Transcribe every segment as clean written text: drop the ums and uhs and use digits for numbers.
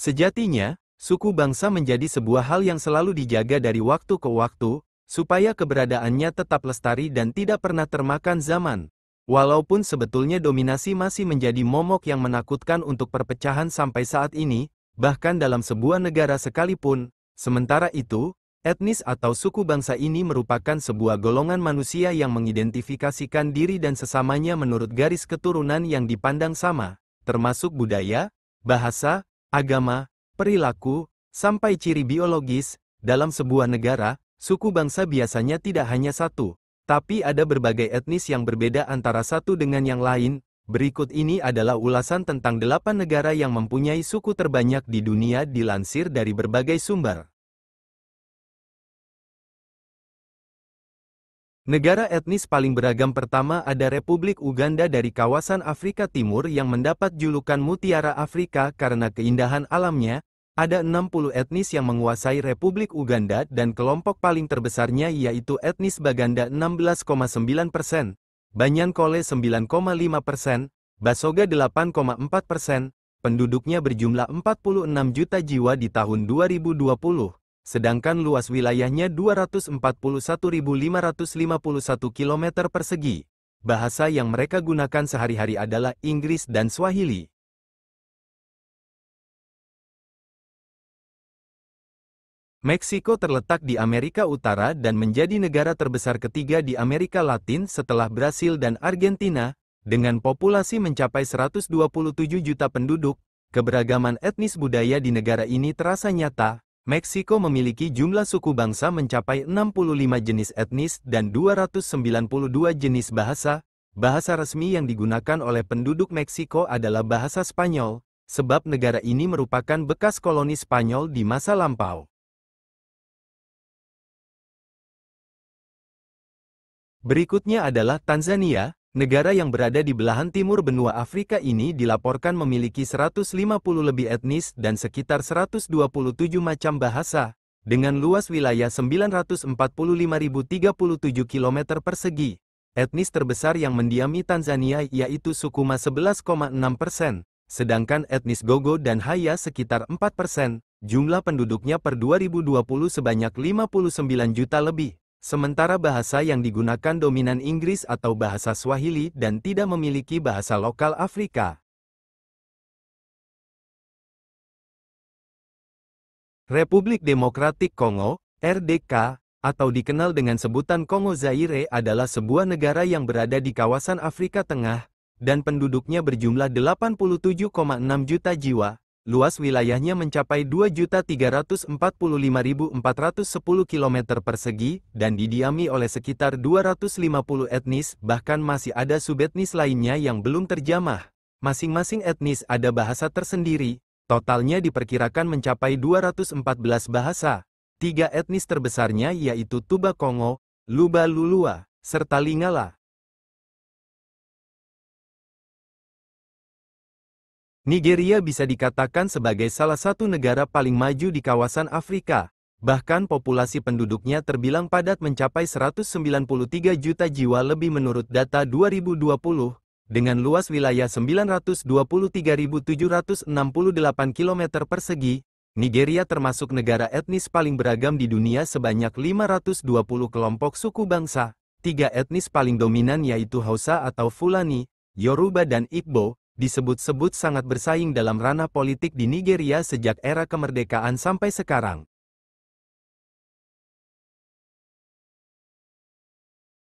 Sejatinya, suku bangsa menjadi sebuah hal yang selalu dijaga dari waktu ke waktu, supaya keberadaannya tetap lestari dan tidak pernah termakan zaman. Walaupun sebetulnya dominasi masih menjadi momok yang menakutkan untuk perpecahan sampai saat ini, bahkan dalam sebuah negara sekalipun. Sementara itu, etnis atau suku bangsa ini merupakan sebuah golongan manusia yang mengidentifikasikan diri dan sesamanya menurut garis keturunan yang dipandang sama, termasuk budaya, bahasa, agama, perilaku, sampai ciri biologis. Dalam sebuah negara, suku bangsa biasanya tidak hanya satu, tapi ada berbagai etnis yang berbeda antara satu dengan yang lain. Berikut ini adalah ulasan tentang 8 negara yang mempunyai suku terbanyak di dunia dilansir dari berbagai sumber. Negara etnis paling beragam pertama ada Republik Uganda dari kawasan Afrika Timur yang mendapat julukan Mutiara Afrika karena keindahan alamnya. Ada 60 etnis yang menguasai Republik Uganda dan kelompok paling terbesarnya yaitu etnis Baganda 16,9%, Banyankole 9,5%, Basoga 8,4%, penduduknya berjumlah 46 juta jiwa di tahun 2020. Sedangkan luas wilayahnya 241.551 km persegi. Bahasa yang mereka gunakan sehari-hari adalah Inggris dan Swahili. Meksiko terletak di Amerika Utara dan menjadi negara terbesar ketiga di Amerika Latin setelah Brasil dan Argentina, dengan populasi mencapai 127 juta penduduk. Keberagaman etnis budaya di negara ini terasa nyata. Meksiko memiliki jumlah suku bangsa mencapai 65 jenis etnis dan 292 jenis bahasa. Bahasa resmi yang digunakan oleh penduduk Meksiko adalah bahasa Spanyol, sebab negara ini merupakan bekas koloni Spanyol di masa lampau. Berikutnya adalah Tanzania, negara yang berada di belahan timur benua Afrika ini dilaporkan memiliki 150 lebih etnis dan sekitar 127 macam bahasa, dengan luas wilayah 945.037 km persegi. Etnis terbesar yang mendiami Tanzania yaitu suku Ma 11,6%, sedangkan etnis Gogo dan Haya sekitar 4%, jumlah penduduknya per 2020 sebanyak 59 juta lebih. Sementara bahasa yang digunakan dominan Inggris atau bahasa Swahili dan tidak memiliki bahasa lokal Afrika. Republik Demokratik Kongo, RDK, atau dikenal dengan sebutan Kongo Zaire adalah sebuah negara yang berada di kawasan Afrika Tengah, dan penduduknya berjumlah 87,6 juta jiwa. Luas wilayahnya mencapai 2.345.410 km persegi, dan didiami oleh sekitar 250 etnis, bahkan masih ada subetnis lainnya yang belum terjamah. Masing-masing etnis ada bahasa tersendiri, totalnya diperkirakan mencapai 214 bahasa. 3 etnis terbesarnya yaitu Tuba Kongo, Luba Lulua, serta Lingala. Nigeria bisa dikatakan sebagai salah satu negara paling maju di kawasan Afrika. Bahkan populasi penduduknya terbilang padat mencapai 193 juta jiwa lebih menurut data 2020, dengan luas wilayah 923.768 km persegi. Nigeria termasuk negara etnis paling beragam di dunia sebanyak 520 kelompok suku bangsa. 3 etnis paling dominan yaitu Hausa atau Fulani, Yoruba dan Igbo, disebut-sebut sangat bersaing dalam ranah politik di Nigeria sejak era kemerdekaan sampai sekarang.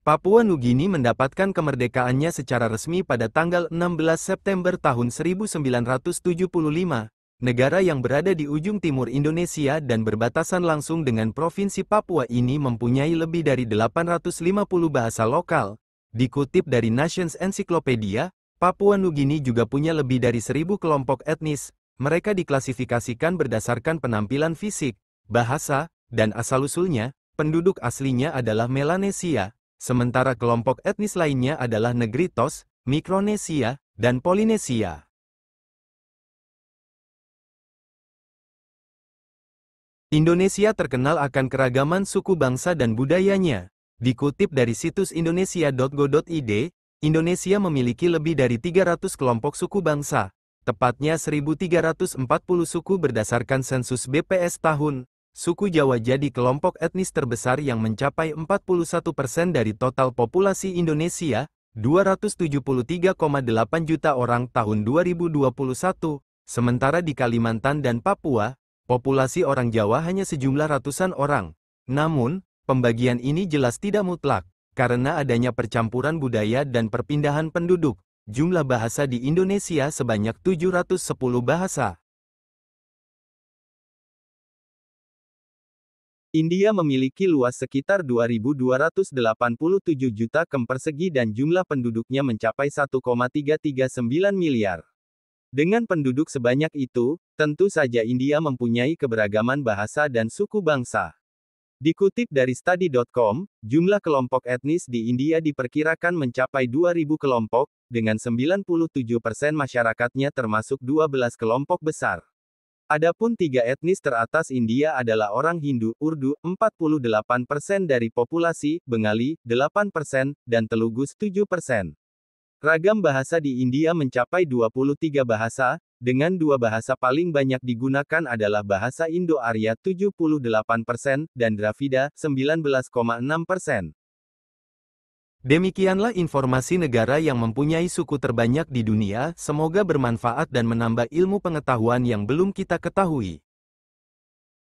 Papua Nugini mendapatkan kemerdekaannya secara resmi pada tanggal 16 September tahun 1975, negara yang berada di ujung timur Indonesia dan berbatasan langsung dengan Provinsi Papua ini mempunyai lebih dari 850 bahasa lokal. Dikutip dari Nations Encyclopedia, Papua Nugini juga punya lebih dari 1.000 kelompok etnis. Mereka diklasifikasikan berdasarkan penampilan fisik, bahasa, dan asal-usulnya. Penduduk aslinya adalah Melanesia, sementara kelompok etnis lainnya adalah Negritos, Mikronesia, dan Polinesia. Indonesia terkenal akan keragaman suku bangsa dan budayanya. Dikutip dari situs indonesia.go.id, Indonesia memiliki lebih dari 300 kelompok suku bangsa. tepatnya 1.340 suku berdasarkan sensus BPS tahun. Suku Jawa jadi kelompok etnis terbesar yang mencapai 41% dari total populasi Indonesia, 273,8 juta orang tahun 2021, sementara di Kalimantan dan Papua, populasi orang Jawa hanya sejumlah ratusan orang. Namun, pembagian ini jelas tidak mutlak, karena adanya percampuran budaya dan perpindahan penduduk. Jumlah bahasa di Indonesia sebanyak 710 bahasa. India memiliki luas sekitar 2.287 juta km persegi dan jumlah penduduknya mencapai 1,339 miliar. Dengan penduduk sebanyak itu, tentu saja India mempunyai keberagaman bahasa dan suku bangsa. Dikutip dari Study.com, jumlah kelompok etnis di India diperkirakan mencapai 2.000 kelompok, dengan 97% masyarakatnya termasuk 12 kelompok besar. Adapun tiga etnis teratas India adalah orang Hindu, Urdu, 48% dari populasi, Bengali, 8%, dan Telugus, 7%. Ragam bahasa di India mencapai 23 bahasa, dengan dua bahasa paling banyak digunakan adalah bahasa Indo-Arya 78%, dan Dravida, 19,6%. Demikianlah informasi negara yang mempunyai suku terbanyak di dunia, semoga bermanfaat dan menambah ilmu pengetahuan yang belum kita ketahui.